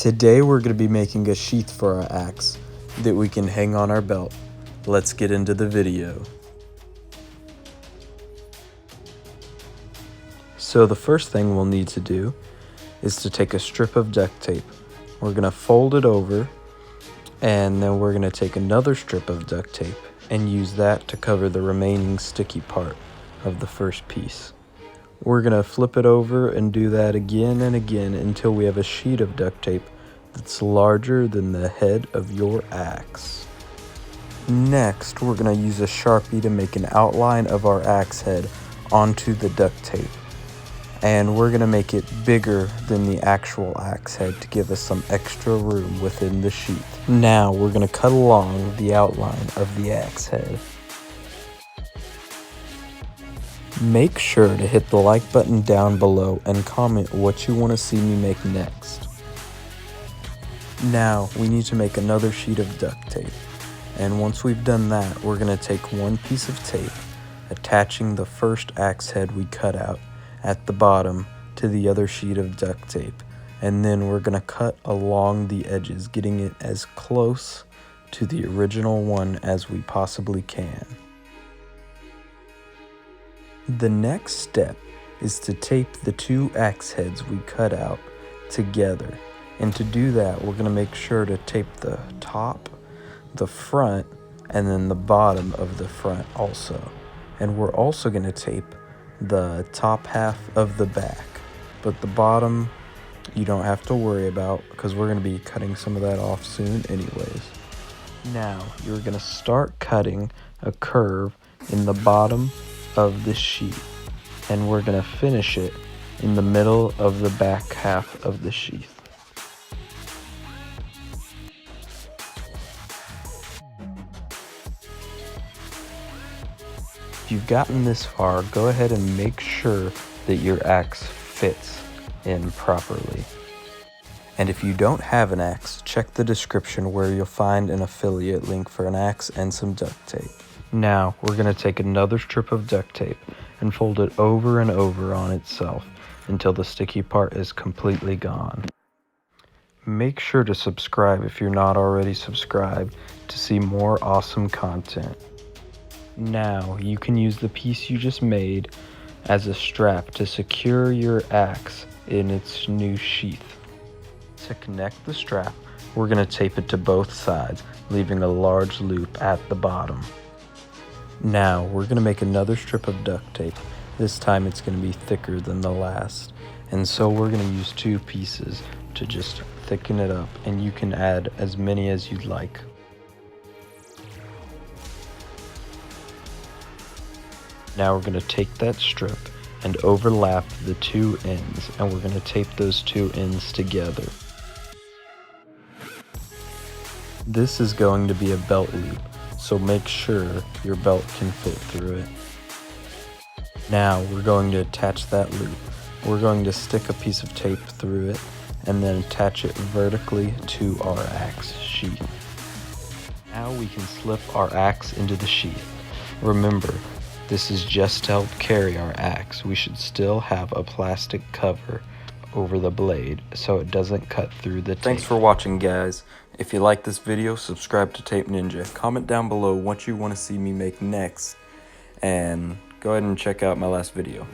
Today we're going to be making a sheath for our axe that we can hang on our belt. Let's get into the video. So the first thing we'll need to do is to take a strip of duct tape. We're going to fold it over, and then we're going to take another strip of duct tape and use that to cover the remaining sticky part of the first piece. We're going to flip it over and do that again and again until we have a sheet of duct tape that's larger than the head of your axe. Next, we're going to use a Sharpie to make an outline of our axe head onto the duct tape. And we're going to make it bigger than the actual axe head to give us some extra room within the sheath. Now we're going to cut along the outline of the axe head. Make sure to hit the like button down below and comment what you want to see me make next. Now we need to make another sheet of duct tape. And once we've done that, we're going to take one piece of tape, attaching the first axe head we cut out at the bottom to the other sheet of duct tape. And then we're going to cut along the edges, getting it as close to the original one as we possibly can. The next step is to tape the two axe heads we cut out together. And to do that, we're going to make sure to tape the top, the front, and then the bottom of the front also. And we're also going to tape the top half of the back. But the bottom, you don't have to worry about because we're going to be cutting some of that off soon anyways. Now, you're going to start cutting a curve in the bottom of the sheet, and we're going to finish it in the middle of the back half of the sheath. If you've gotten this far, go ahead and make sure that your axe fits in properly. And if you don't have an axe, check the description where you'll find an affiliate link for an axe and some duct tape. Now, we're going to take another strip of duct tape and fold it over and over on itself until the sticky part is completely gone. Make sure to subscribe if you're not already subscribed to see more awesome content. Now, you can use the piece you just made as a strap to secure your axe in its new sheath. To connect the strap, we're going to tape it to both sides, leaving a large loop at the bottom. Now, we're going to make another strip of duct tape. This time it's going to be thicker than the last. And so we're going to use two pieces to just thicken it up, and you can add as many as you'd like. Now we're going to take that strip and overlap the two ends, and we're going to tape those two ends together. This is going to be a belt loop, so make sure your belt can fit through it. Now we're going to attach that loop. We're going to stick a piece of tape through it and then attach it vertically to our axe sheath. Now we can slip our axe into the sheath. Remember, this is just to help carry our axe. We should still have a plastic cover over the blade so it doesn't cut through the tape. Thanks for watching, guys. If you like this video, subscribe to Tape Ninja. Comment down below what you want to see me make next, and go ahead and check out my last video.